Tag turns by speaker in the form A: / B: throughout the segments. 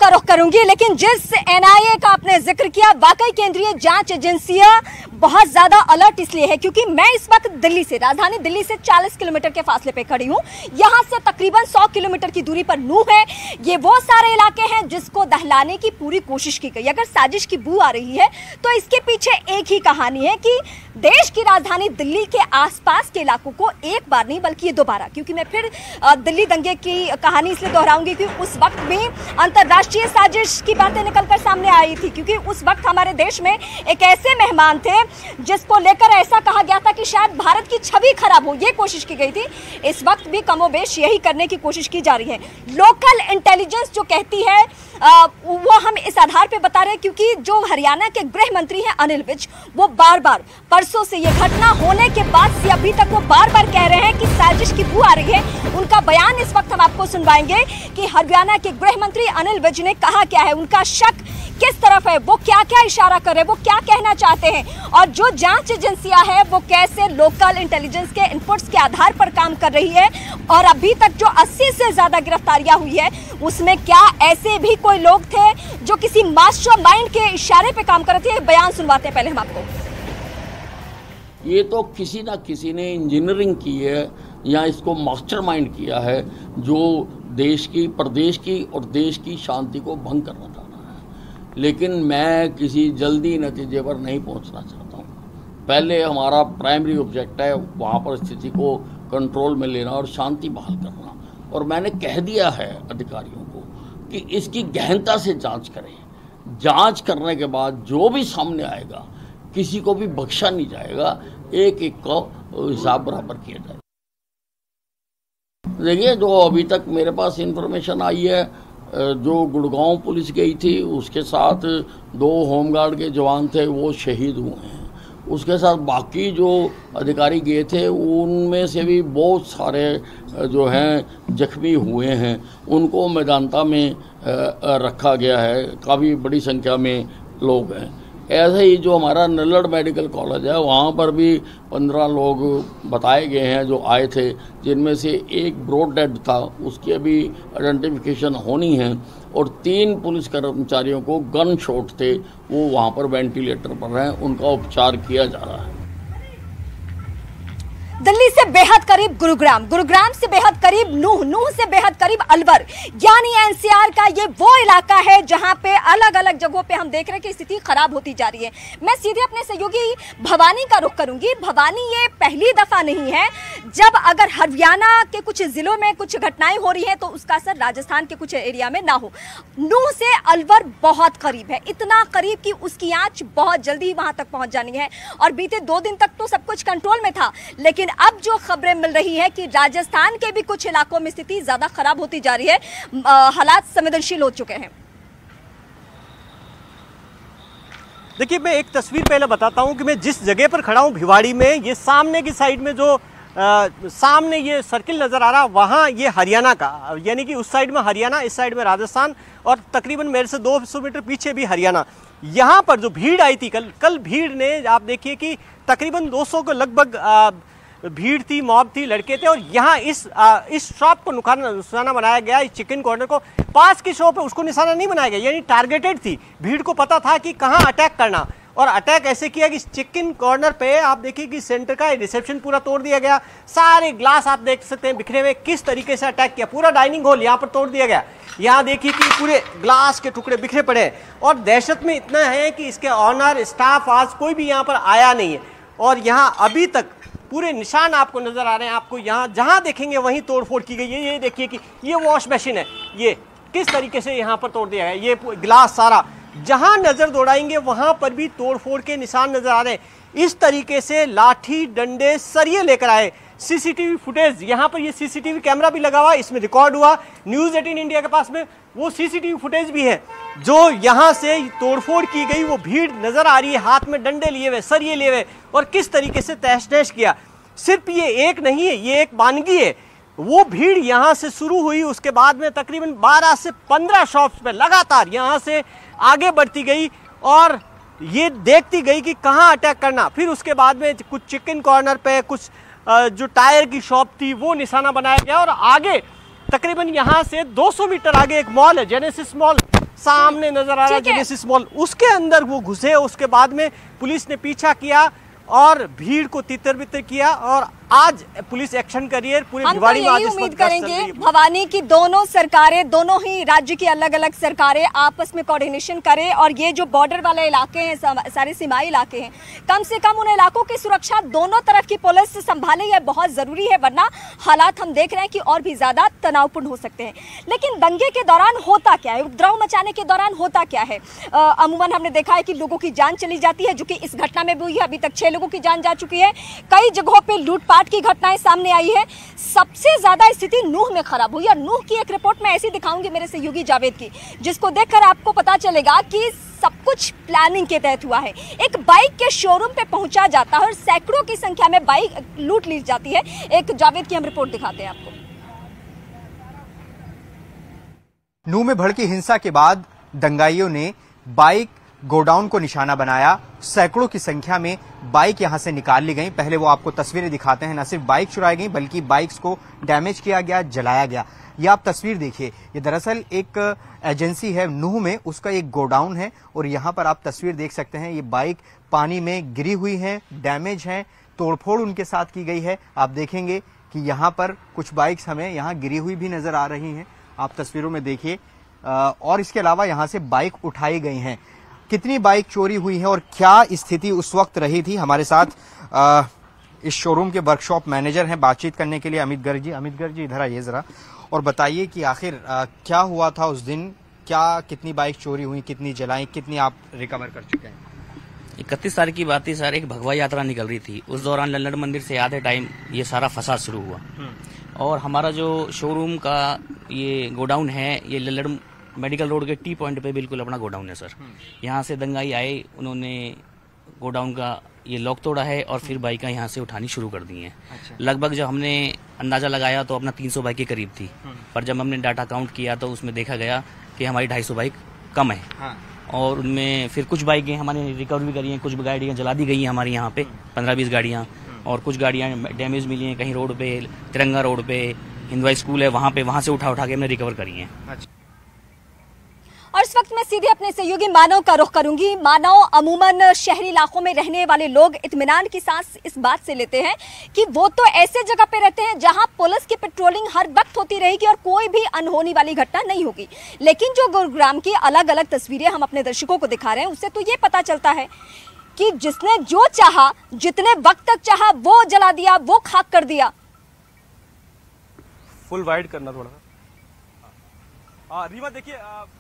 A: का रुख करूंगी, लेकिन जिस एनआईए का आपने जिक्र किया, वाकई केंद्रीय जांच एजेंसियां बहुत ज्यादा अलर्ट इसलिए है क्योंकि मैं इस वक्त दिल्ली से, राजधानी दिल्ली से 40 किलोमीटर के फासले पे खड़ी हूं। यहां से तकरीबन 100 किलोमीटर की दूरी पर नूह है। ये वो सारे इलाके हैं जिसको दहलाने की पूरी कोशिश की गई। अगर साजिश की बू आ रही है तो इसके पीछे एक ही कहानी है कि देश की राजधानी दिल्ली के आसपास के इलाकों को एक बार नहीं बल्कि ये दोबारा, क्योंकि मैं फिर दिल्ली दंगे की कहानी इसलिए दोहराऊंगी कि उस वक्त भी अंतर्राष्ट्रीय साजिश की बातें निकलकर सामने आई थी, क्योंकि उस वक्त हमारे देश में एक ऐसे मेहमान थे जिसको लेकर ऐसा कहा गया था कि शायद भारत की छवि खराब हो, ये कोशिश की गई थी। इस वक्त भी कमोबेश यही करने की कोशिश की जा रही है। लोकल इंटेलिजेंस जो कहती है वो हम इस आधार पे बता रहे हैं क्योंकि जो हरियाणा के गृह मंत्री हैं अनिल विज, वो बार बार परसों से ये घटना होने के बाद से अभी तक वो बार बार कह रहे हैं कि साजिश की बू आ रही है। उनका बयान इस वक्त हम आपको सुनवाएंगे कि हरियाणा के गृह मंत्री अनिल विज ने कहा क्या है, उनका शक किस तरफ है, वो क्या क्या इशारा कर रहे हैं, वो क्या कहना चाहते हैं, और जो जांच एजेंसियां है वो कैसे लोकल इंटेलिजेंस के इनपुट्स के आधार पर काम कर रही है, और अभी तक जो 80 से ज्यादा गिरफ्तारियां हुई है उसमें क्या ऐसे भी कोई लोग थे जो किसी मास्टरमाइंड के इशारे पे काम कर रहे थे। बयान सुनवाते हैं पहले हम आपको।
B: ये तो किसी ना किसी ने इंजीनियरिंग की है या इसको मास्टरमाइंड किया है जो देश की, प्रदेश की और देश की शांति को भंग करना चाह रहा है। लेकिन मैं किसी जल्दी नतीजे पर नहीं पहुंचना चाहता हूं। पहले हमारा प्राइमरी ऑब्जेक्ट है वहां पर स्थिति को कंट्रोल में लेना और शांति बहाल करना, और मैंने कह दिया है अधिकारियों को कि इसकी गहनता से जांच करें। जांच करने के बाद जो भी सामने आएगा किसी को भी बख्शा नहीं जाएगा, एक एक को हिसाब बराबर किया जाएगा। देखिए, जो अभी तक मेरे पास इंफॉर्मेशन आई है, जो गुड़गांव पुलिस गई थी उसके साथ 2 होमगार्ड के जवान थे, वो शहीद हुए हैं। उसके साथ बाकी जो अधिकारी गए थे उनमें से भी बहुत सारे जो हैं जख्मी हुए हैं, उनको मैदानता में रखा गया है। काफ़ी बड़ी संख्या में लोग हैं। ऐसे ही जो हमारा नल्लड़ मेडिकल कॉलेज है वहाँ पर भी 15 लोग बताए गए हैं जो आए थे, जिनमें से एक ब्रॉड डेड था, उसकी अभी आइडेंटिफिकेशन होनी है, और 3 पुलिस कर्मचारियों को गन शॉट थे, वो वहाँ पर वेंटिलेटर पर हैं, उनका उपचार किया जा रहा है।
A: दिल्ली से बेहद करीब गुरुग्राम, गुरुग्राम से बेहद करीब नूह, नूह से बेहद करीब अलवर, यानी एनसीआर का ये वो इलाका है जहां पे अलग अलग जगहों पे हम देख रहे हैं कि स्थिति खराब होती जा रही है। मैं सीधे अपने सहयोगी भवानी का रुख करूंगी। भवानी, ये पहली दफा नहीं है जब अगर हरियाणा के कुछ जिलों में कुछ घटनाएं हो रही हैं तो उसका असर राजस्थान के कुछ एरिया में ना हो। नूह से अलवर बहुत करीब है, इतना करीब कि उसकी आंच बहुत जल्दी वहां तक पहुंच जानी है, और बीते 2 दिन तक तो सब कुछ कंट्रोल में था, लेकिन अब जो खबरें मिल रही है कि राजस्थान के भी कुछ इलाकों में स्थिति ज्यादा खराब होती जा रही है, हालात संवेदनशील हो चुके हैं।
C: देखिए, मैं एक तस्वीर पहले बताता हूं कि मैं जिस जगह पर खड़ा हूं भिवाड़ी में, ये सामने की साइड में जो सामने ये सर्किल नजर आ रहा, वहां ये हरियाणा का, यानी कि उस साइड में हरियाणा, इस साइड में राजस्थान, और तकरीबन मेरे से 200 मीटर पीछे भी हरियाणा। यहाँ पर जो भीड़ आई थी कल भीड़ ने, आप देखिए कि तकरीबन 200 के लगभग भीड़ थी, मॉब थी, लड़के थे, और यहाँ इस शॉप को निशाना बनाया गया, इस चिकन कॉर्नर को, पास की शॉप है उसको निशाना नहीं बनाया गया, यानी टारगेटेड थी। भीड़ को पता था कि कहाँ अटैक करना, और अटैक ऐसे किया कि चिकन कॉर्नर पे आप देखिए कि सेंटर का रिसेप्शन पूरा तोड़ दिया गया, सारे ग्लास आप देख सकते हैं बिखरे हुए, किस तरीके से अटैक किया। पूरा डाइनिंग हॉल यहाँ पर तोड़ दिया गया, यहाँ देखिए कि पूरे ग्लास के टुकड़े बिखरे पड़े हैं, और दहशत में इतना है कि इसके ऑनर, स्टाफ, आज कोई भी यहाँ पर आया नहीं है, और यहाँ अभी तक पूरे निशान आपको नजर आ रहे हैं। आपको यहाँ जहाँ देखेंगे वहीं तोड़फोड़ की गई है। ये देखिए कि ये वॉश मशीन है, ये किस तरीके से यहाँ पर तोड़ दिया है, ये ग्लास सारा, जहां नजर दौड़ाएंगे वहां पर भी तोड़फोड़ के निशान नजर आ रहे हैं। इस तरीके से लाठी, डंडे, सरिये लेकर आए। सीसीटीवी फुटेज, यहाँ पर ये सीसीटीवी कैमरा भी लगा हुआ, इसमें रिकॉर्ड हुआ, न्यूज़ 18 इंडिया के पास में वो सीसीटीवी फुटेज भी है, जो यहाँ से तोड़फोड़ की गई वो भीड़ नजर आ रही है, हाथ में डंडे लिए हुए, सरिये लिए हुए, और किस तरीके से तहस नहस किया। सिर्फ ये एक नहीं है, ये एक वानगी है। वो भीड़ यहाँ से शुरू हुई, उसके बाद में तकरीबन 12 से 15 शॉप्स पे लगातार यहाँ से आगे बढ़ती गई, और ये देखती गई कि कहाँ अटैक करना। फिर उसके बाद में कुछ चिकन कॉर्नर पे, कुछ जो टायर की शॉप थी वो निशाना बनाया गया, और आगे तकरीबन यहाँ से 200 मीटर आगे एक मॉल है, जेनेसिस मॉल, सामने नजर आ रहा है जेनेसिस मॉल, उसके अंदर वो घुसे। उसके बाद में पुलिस ने पीछा किया और भीड़ को तितर बितर किया और आज पुलिस एक्शन करी है पूरे भिवाड़ी में।
A: यही उम्मीद करेंगे भवानी की दोनों सरकारें, दोनों ही राज्य की अलग अलग सरकारें आपस में कोऑर्डिनेशन करें और ये जो बॉर्डर वाले इलाके हैं, सारे सीमाई इलाके हैं, कम से कम उन इलाकों की सुरक्षा दोनों तरफ की पुलिस संभाले, यह बहुत जरूरी है, वरना हालात हम देख रहे हैं कि और भी ज्यादा तनावपूर्ण हो सकते हैं। लेकिन दंगे के दौरान होता क्या है, उपद्रव मचाने के दौरान होता क्या है? अमूमन हमने देखा है कि लोगों की जान चली जाती है, जो कि इस घटना में भी हुई है। अभी तक 6 लोगों की जान जा चुकी है, कई जगहों पर लूटपाट की घटनाएं सामने आई है। सबसे ज्यादा स्थिति नूह में खराब हुई और नूह की एक रिपोर्ट मैं ऐसी दिखाऊंगी मेरे सहयोगी जावेद की, जिसको देखकर आपको पता चलेगा कि सब कुछ प्लानिंग के तहत हुआ है। एक बाइक के शोरूम पे पहुंचा जाता है और सैकड़ों की संख्या में बाइक लूट ली जाती है। एक जावेद की हम रिपोर्ट दिखाते हैं आपको।
D: नूह में भड़की हिंसा के बाद दंगाइयों ने बाइक गोडाउन को निशाना बनाया। सैकड़ों की संख्या में बाइक यहां से निकाल ली गई। पहले वो आपको तस्वीरें दिखाते हैं। न सिर्फ बाइक चुराई गई बल्कि बाइक्स को डैमेज किया गया, जलाया गया। ये आप तस्वीर देखिए, ये दरअसल एक एजेंसी है नूह में, उसका एक गोडाउन है और यहां पर आप तस्वीर देख सकते हैं। ये बाइक पानी में गिरी हुई है, डैमेज है, तोड़फोड़ उनके साथ की गई है। आप देखेंगे कि यहाँ पर कुछ बाइक्स हमें यहाँ गिरी हुई भी नजर आ रही हैं, आप तस्वीरों में देखिए। और इसके अलावा यहाँ से बाइक उठाई गई हैं। कितनी बाइक चोरी हुई है और क्या स्थिति उस वक्त रही थी, हमारे साथ इस शोरूम के वर्कशॉप मैनेजर हैं बातचीत करने के लिए अमित गर्ग जी। अमित गर्ग जी, इधर आइए जरा और बताइए कि आखिर क्या हुआ था उस दिन, क्या कितनी बाइक चोरी हुई, कितनी जलाई, कितनी आप रिकवर कर चुके हैं?
E: 31 तारीख की बात थी सर, एक भगवा यात्रा निकल रही थी। उस दौरान लल्लड़ मंदिर से आधे टाइम ये सारा फसाद शुरू हुआ और हमारा जो शोरूम का ये गोडाउन है, ये लल्लड़ मेडिकल रोड के टी पॉइंट पे बिल्कुल अपना गोडाउन है सर। यहाँ से दंगाई आए, उन्होंने गोडाउन का ये लॉक तोड़ा है और फिर बाइकें यहाँ से उठानी शुरू कर दी हैं। अच्छा। लगभग जब हमने अंदाजा लगाया तो अपना 300 बाइक के करीब थी। पर जब हमने डाटा काउंट किया तो उसमें देखा गया कि हमारी 250 बाइक कम है। हाँ। और उनमें फिर कुछ बाइकें हमारे रिकवर भी करी हैं, कुछ गाड़ियाँ जला दी गई हैं हमारे यहाँ पे 15-20 गाड़ियाँ, और कुछ गाड़ियाँ डैमेज मिली हैं कहीं रोड पे, तिरंगा रोड पे, हिंदवाई स्कूल है वहाँ पे, वहाँ से उठा के हमने रिकवर करी हैं। अच्छा।
A: और इस वक्त मैं सीधे अपने सहयोगी मानव का रुख करूंगी। मानव, अमूमन शहरी इलाकों में रहने वाले लोग इत्मीनान की सांस इस बात से लेते हैं कि वो तो ऐसे जगह पे रहते हैं जहां पुलिस की पेट्रोलिंग हर वक्त होती रहेगी और कोई भी अनहोनी वाली घटना नहीं होगी। लेकिन जो गुरुग्राम की अलग अलग तस्वीरें हम अपने दर्शकों को दिखा रहे हैं, उससे तो ये पता चलता है कि जिसने जो चाहा, जितने वक्त तक चाहा, वो जला दिया, वो खाक कर दिया।
F: फुल वाइड करना थोड़ा सा। रीमा देखिए,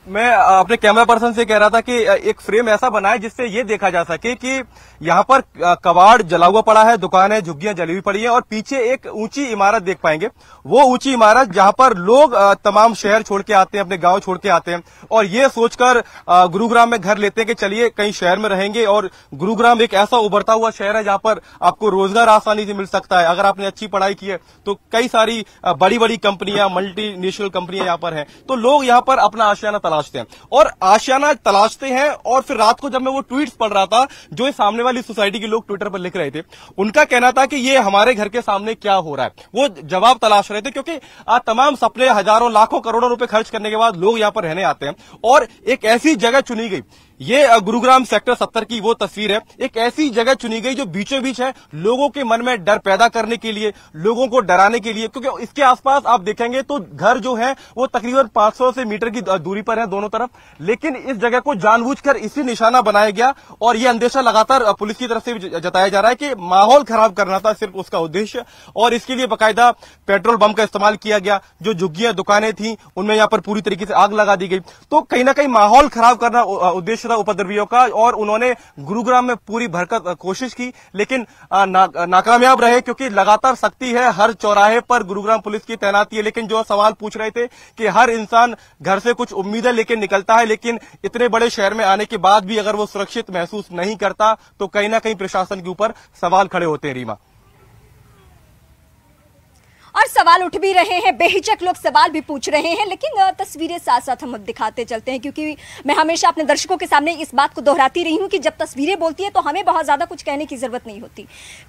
F: मैं अपने कैमरा पर्सन से कह रहा था कि एक फ्रेम ऐसा बनाए जिससे ये देखा जा सके कि यहाँ पर कबाड़ जला हुआ पड़ा है, दुकानें झुग्गियां जली हुई पड़ी हैं और पीछे एक ऊंची इमारत देख पाएंगे। वो ऊंची इमारत जहाँ पर लोग तमाम शहर छोड़ के आते हैं, अपने गांव छोड़ के आते हैं और ये सोचकर गुरुग्राम में घर लेते हैं कि चलिए कहीं शहर में रहेंगे। और गुरुग्राम एक ऐसा उभरता हुआ शहर है जहाँ पर आपको रोजगार आसानी से मिल सकता है। अगर आपने अच्छी पढ़ाई की है तो कई सारी बड़ी बड़ी कंपनियां, मल्टीनेशनल कंपनियां यहाँ पर हैं। तो लोग यहाँ पर अपना आशियाना तलाशते हैं और आशियाना तलाशते हैं। और फिर रात को जब मैं वो ट्वीट्स पढ़ रहा था जो सामने वाली सोसाइटी के लोग ट्विटर पर लिख रहे थे, उनका कहना था कि ये हमारे घर के सामने क्या हो रहा है, वो जवाब तलाश रहे थे। क्योंकि तमाम सपने, हजारों लाखों करोड़ों रुपए खर्च करने के बाद लोग यहाँ पर रहने आते हैं और एक ऐसी जगह चुनी गई, ये गुरुग्राम सेक्टर 70 की वो तस्वीर है। एक ऐसी जगह चुनी गई जो बीचों बीच है, लोगों के मन में डर पैदा करने के लिए, लोगों को डराने के लिए। क्योंकि इसके आसपास आप देखेंगे तो घर जो है वो तकरीबन 500 से मीटर की दूरी पर है दोनों तरफ, लेकिन इस जगह को जानबूझकर इसी निशाना बनाया गया और ये अंदेशा लगातार पुलिस की तरफ से भी जताया जा रहा है कि माहौल खराब करना था सिर्फ उसका उद्देश्य। और इसके लिए बाकायदा पेट्रोल बम का इस्तेमाल किया गया। जो झुग्गियां, दुकानें थी, उनमें यहाँ पर पूरी तरीके से आग लगा दी गई। तो कहीं ना कहीं माहौल खराब करना उद्देश्य था उपद्रवियों का और उन्होंने गुरुग्राम में पूरी भरकत कोशिश की, लेकिन नाकामयाब रहे। क्योंकि लगातार सख्ती है, हर चौराहे पर गुरुग्राम पुलिस की तैनाती है। लेकिन जो सवाल पूछ रहे थे कि हर इंसान घर से कुछ उम्मीदें लेकर निकलता है, लेकिन इतने बड़े शहर में आने के बाद भी अगर वो सुरक्षित महसूस नहीं करता तो कहीं ना कहीं प्रशासन के ऊपर सवाल खड़े होते हैं। रीमा,
A: और सवाल उठ भी रहे हैं, बेहिचक लोग सवाल भी पूछ रहे हैं, लेकिन तस्वीरें साथ साथ हम दिखाते चलते हैं, क्योंकि मैं हमेशा अपने दर्शकों के सामने इस बात को दोहराती रही हूं कि जब तस्वीरें बोलती है तो हमें बहुत ज्यादा कुछ कहने की जरूरत नहीं होती।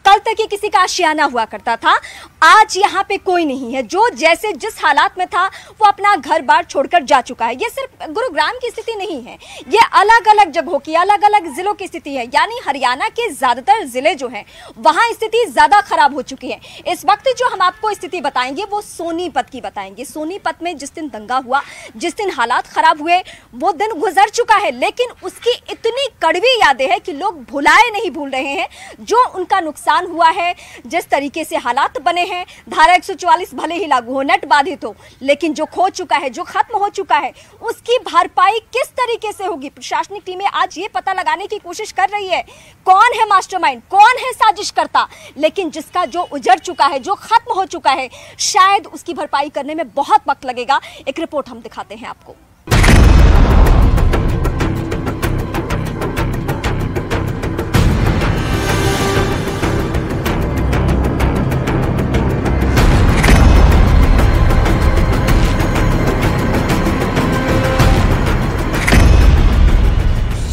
A: कल तक ये किसी का आशियाना हुआ करता था, आज यहाँ पे कोई नहीं है। जो जैसे जिस हालात में था वो अपना घर बार छोड़कर जा चुका है। ये सिर्फ गुरुग्राम की स्थिति नहीं है, ये अलग अलग जगहों की, अलग अलग जिलों की स्थिति है। यानी हरियाणा के ज्यादातर जिले जो हैं वहां स्थिति ज्यादा खराब हो चुकी है। इस वक्त जो हम आपको स्थिति बताएंगे वो सोनीपत की बताएंगे। सोनीपत में जिस दिन दंगा हुआ, जिस दिन हालात खराब हुए, वो दिन गुजर चुका है, लेकिन उसकी इतनी कड़वी यादें हैं कि लोग भुलाए नहीं भूल रहे हैं। जो उनका नुकसान हुआ है, जिस तरीके से हालात बने हैं, धारा 144 भले ही लागू हो, नेट बाधित हो, लेकिन जो खो चुका है, जो खत्म हो चुका है, उसकी भरपाई किस तरीके से होगी? प्रशासनिक टीमें आज ये पता लगाने की कोशिश कर रही है कौन है मास्टरमाइंड, कौन है साजिशकर्ता, लेकिन जिसका जो उजड़ चुका है, जो खत्म हो चुका है, शायद उसकी भरपाई करने में बहुत वक्त लगेगा। एक रिपोर्ट हम दिखाते हैं आपको।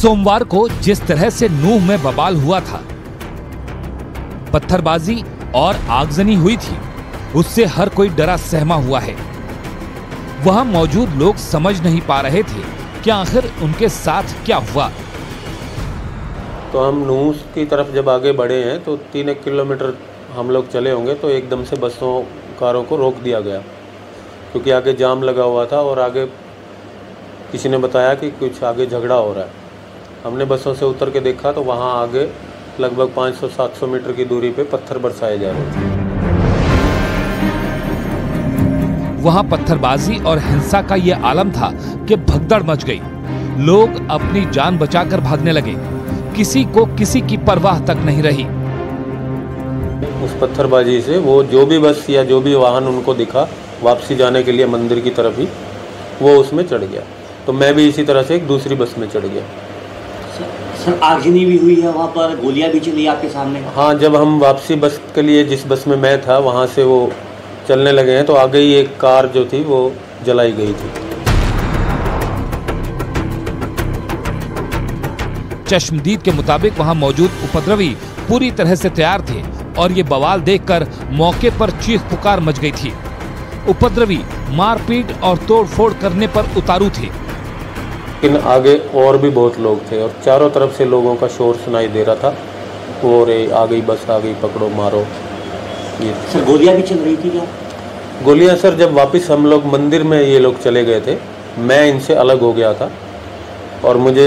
G: सोमवार को जिस तरह से नूह में बवाल हुआ था, पत्थरबाजी और आगजनी हुई थी, उससे हर कोई डरा सहमा हुआ है। वहां मौजूद लोग समझ नहीं पा रहे थे कि आखिर उनके साथ क्या हुआ।
H: तो हम नूह की तरफ जब आगे बढ़े हैं तो 3 किलोमीटर हम लोग चले होंगे तो एकदम से बसों कारों को रोक दिया गया, क्योंकि आगे जाम लगा हुआ था और आगे किसी ने बताया कि कुछ आगे झगड़ा हो रहा है। हमने बसों से उतर के देखा तो वहाँ आगे लगभग 500-700 मीटर की दूरी पे पत्थर बरसाए जा रहे थे।
G: वहां पत्थरबाजी और हिंसा का ये आलम था कि भगदड़ मच गई। लोग अपनी जान बचाकर भागने लगे, किसी को किसी की परवाह तक नहीं रही।
H: उस पत्थरबाजी से वो जो भी बस या जो भी वाहन उनको दिखा वापसी जाने के लिए मंदिर की तरफ ही, वो उसमें चढ़ गया। तो मैं भी इसी तरह से एक दूसरी बस में चढ़ गया।
I: सर आगजनी भी हुई है वहाँ पर, गोलियां भी चली आपके सामने?
H: हाँ, जब हम वापसी बस के लिए जिस बस में मैं था वहाँ से वो चलने लगे हैं तो आगे ही एक कार जो थी वो जलाई गई थी।
G: चश्मदीद के मुताबिक वहां मौजूद उपद्रवी पूरी तरह से तैयार थे और ये बवाल देखकर मौके पर चीख पुकार मच गई थी। उपद्रवी मारपीट और तोड़फोड़ करने पर उतारू थे।
H: लेकिन आगे और भी बहुत लोग थे और चारों तरफ से लोगों का शोर सुनाई दे रहा था, और आ गई बस, आ गई, पकड़ो मारो। ये
I: सर गोलियां भी चल रही थी क्या?
H: गोलियां सर जब वापस हम लोग मंदिर में ये लोग चले गए थे, मैं इनसे अलग हो गया था और मुझे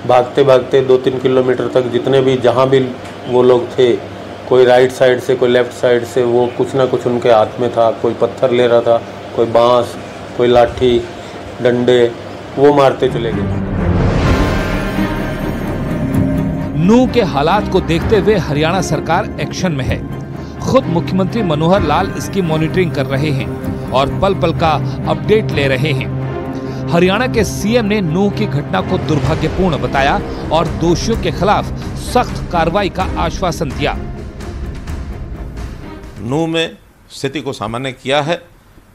H: भागते भागते 2-3 किलोमीटर तक जितने भी जहाँ भी वो लोग थे, कोई राइट साइड से, कोई लेफ्ट साइड से, वो कुछ ना कुछ उनके हाथ में था। कोई पत्थर ले रहा था, कोई बांस, कोई लाठी, डंडे, वो मारते चले गए।
G: नूह के हालात को देखते हुए हरियाणा सरकार एक्शन में है। खुद मुख्यमंत्री मनोहर लाल इसकी मॉनिटरिंग कर रहे हैं और पल पल का अपडेट ले रहे हैं। हरियाणा के सीएम ने नूह की घटना को दुर्भाग्यपूर्ण बताया और दोषियों के खिलाफ सख्त कार्रवाई का आश्वासन दिया।
J: नूह में स्थिति को सामान्य किया है।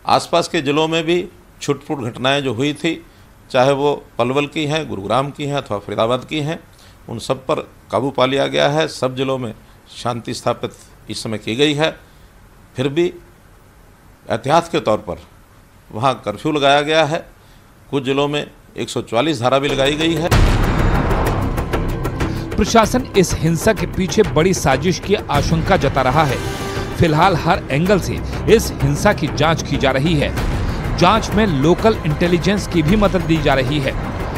J: आसपास के जिलों में भी छुटपुट घटनाएं जो हुई थी, चाहे वो पलवल की हैं, गुरुग्राम की हैं अथवा फरीदाबाद की हैं, उन सब पर काबू पा लिया गया है। सब जिलों में शांति स्थापित इस समय की गई है। फिर भी एहतियात के तौर पर वहाँ कर्फ्यू लगाया गया है। कुछ जिलों में 144 धारा भी लगाई गई है।
G: प्रशासन इस हिंसा के पीछे बड़ी साजिश की आशंका जता रहा है। फिलहाल हर एंगल से इस हिंसा की जांच की जा रही है। जांच में लोकल इंटेलिजेंस की भी मदद दी जा रही है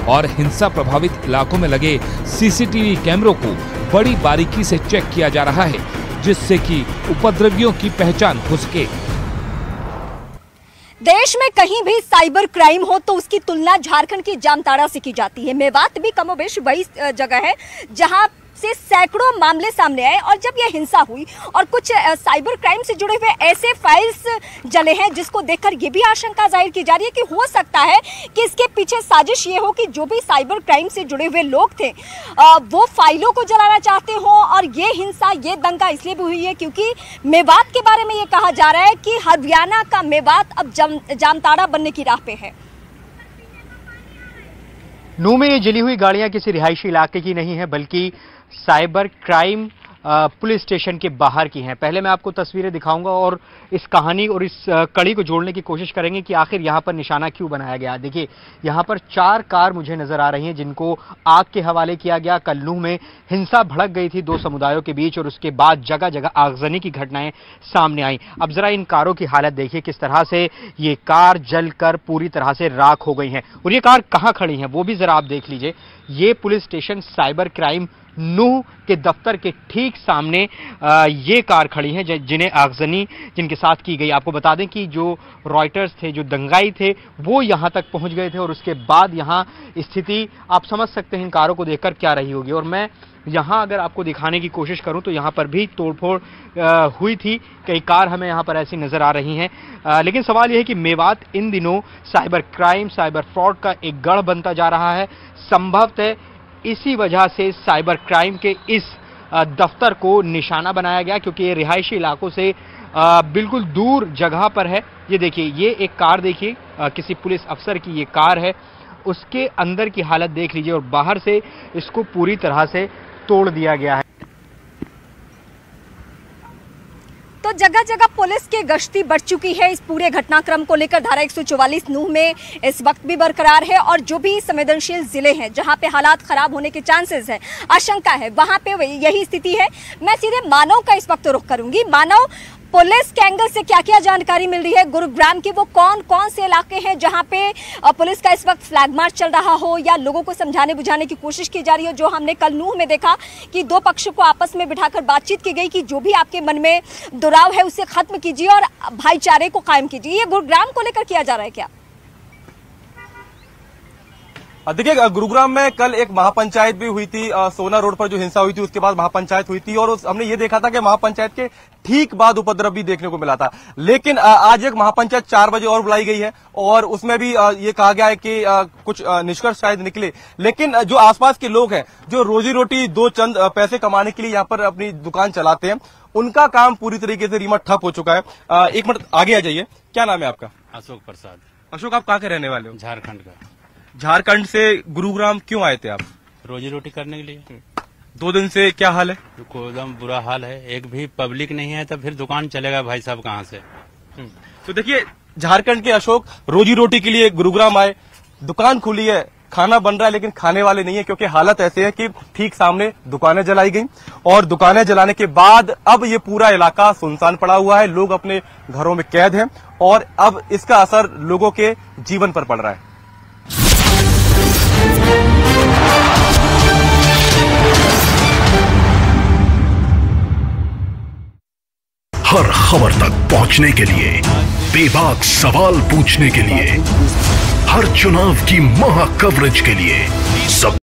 G: और हिंसा प्रभावित इलाकों में लगे सीसीटीवी कैमरों को बड़ी बारीकी से चेक किया जा रहा है, जिससे कि उपद्रवियों की पहचान हो सके।
A: देश में कहीं भी साइबर क्राइम हो तो उसकी तुलना झारखंड की जामताड़ा से की जाती है। मेवात भी कमोबेश वही जगह है जहां से सैकड़ों मामले सामने आए और जब यह हिंसा हुई और कुछ साइबर क्राइम से जुड़े हुए ऐसे फाइल्स जले हैं जिसको देखकर यह भी आशंका जाहिर की जा रही है कि हो सकता है कि इसके पीछे साजिश ये हो कि जो भी साइबर क्राइम से जुड़े हुए लोग थे वो फाइलों को जलाना चाहते हो। और ये हिंसा, ये दंगा इसलिए भी हुई है क्योंकि मेवात के बारे में ये कहा जा रहा है कि हरियाणा का मेवात अब जामताड़ा बनने की राह पे है।
D: नूह में ये जली हुई गाड़ियां किसी रिहायशी इलाके की नहीं है बल्कि साइबर क्राइम पुलिस स्टेशन के बाहर की हैं। पहले मैं आपको तस्वीरें दिखाऊंगा और इस कहानी और इस कड़ी को जोड़ने की कोशिश करेंगे कि आखिर यहां पर निशाना क्यों बनाया गया। देखिए, यहां पर 4 कार मुझे नजर आ रही हैं जिनको आग के हवाले किया गया। कल नूह में हिंसा भड़क गई थी 2 समुदायों के बीच और उसके बाद जगह जगह आगजनी की घटनाएं सामने आई। अब जरा इन कारों की हालत देखिए, किस तरह से ये कार जलकर पूरी तरह से राख हो गई हैं और ये कार कहां खड़ी हैं वो भी जरा आप देख लीजिए। ये पुलिस स्टेशन साइबर क्राइम नूह के दफ्तर के ठीक सामने ये कार खड़ी हैं जिन्हें आगजनी जिनके साथ की गई। आपको बता दें कि जो रॉयटर्स थे, जो दंगाई थे, वो यहां तक पहुंच गए थे और उसके बाद यहां स्थिति आप समझ सकते हैं इन कारों को देखकर क्या रही होगी। और मैं यहां अगर आपको दिखाने की कोशिश करूं तो यहां पर भी तोड़फोड़ हुई थी, कई कार हमें यहां पर ऐसी नजर आ रही हैं। लेकिन सवाल यह है कि मेवात इन दिनों साइबर क्राइम, साइबर फ्रॉड का एक गढ़ बनता जा रहा है। संभवतः इसी वजह से साइबर क्राइम के इस दफ्तर को निशाना बनाया गया क्योंकि ये रिहायशी इलाकों से बिल्कुल दूर जगह पर है। ये देखिए, ये एक कार देखिए, किसी पुलिस अफसर की ये कार है, उसके अंदर की हालत देख लीजिए और बाहर से इसको पूरी तरह से तोड़ दिया गया है।
A: तो जगह जगह पुलिस की गश्ती बढ़ चुकी है इस पूरे घटनाक्रम को लेकर। धारा 144 नूह में इस वक्त भी बरकरार है और जो भी संवेदनशील जिले हैं जहां पे हालात खराब होने के चांसेस है, आशंका है, वहां पे यही स्थिति है। मैं सीधे मानव का इस वक्त रुख करूंगी। मानव, पुलिस के एंगल से क्या क्या जानकारी मिल रही है? गुरुग्राम के वो कौन कौन से इलाके हैं जहां पे पुलिस का इस वक्त फ्लैग मार्च चल रहा हो या लोगों को समझाने बुझाने की कोशिश की जा रही हो? जो हमने कल नूह में देखा कि 2 पक्षों को आपस में बिठाकर बातचीत की गई कि जो भी आपके मन में दुराव है उसे खत्म कीजिए और भाईचारे को कायम कीजिए। ये गुरुग्राम को लेकर किया जा रहा है क्या?
F: देखिए, गुरुग्राम में कल एक महापंचायत भी हुई थी। सोना रोड पर जो हिंसा हुई थी उसके बाद महापंचायत हुई थी और हमने ये देखा था कि महापंचायत के ठीक बाद उपद्रव भी देखने को मिला था। लेकिन आज एक महापंचायत 4 बजे और बुलाई गई है और उसमें भी ये कहा गया है कि कुछ निष्कर्ष शायद निकले। लेकिन जो आसपास के लोग हैं, जो रोजी रोटी 2 चंद पैसे कमाने के लिए यहाँ पर अपनी दुकान चलाते हैं, उनका काम पूरी तरीके से रीमा ठप हो चुका है। एक मिनट आगे आ जाइए। क्या नाम है आपका?
K: अशोक प्रसाद।
F: अशोक, आप कहाँ के रहने वाले हो?
K: झारखंड का।
F: झारखंड से गुरुग्राम क्यों आए थे आप?
K: रोजी रोटी करने के लिए।
F: 2 दिन से क्या हाल है?
K: एकदम बुरा हाल है, एक भी पब्लिक नहीं है तो फिर दुकान चलेगा भाई साहब कहाँ से?
F: तो देखिए, झारखंड के अशोक रोजी रोटी के लिए गुरुग्राम आए, दुकान खुली है, खाना बन रहा है लेकिन खाने वाले नहीं है क्योंकि हालत ऐसे है कि ठीक सामने दुकानें जलाई गई और दुकानें जलाने के बाद अब ये पूरा इलाका सुनसान पड़ा हुआ है। लोग अपने घरों में कैद हैं और अब इसका असर लोगों के जीवन पर पड़ रहा है।
L: हर खबर तक पहुंचने के लिए, बेबाक सवाल पूछने के लिए, हर चुनाव की महा कवरेज के लिए सब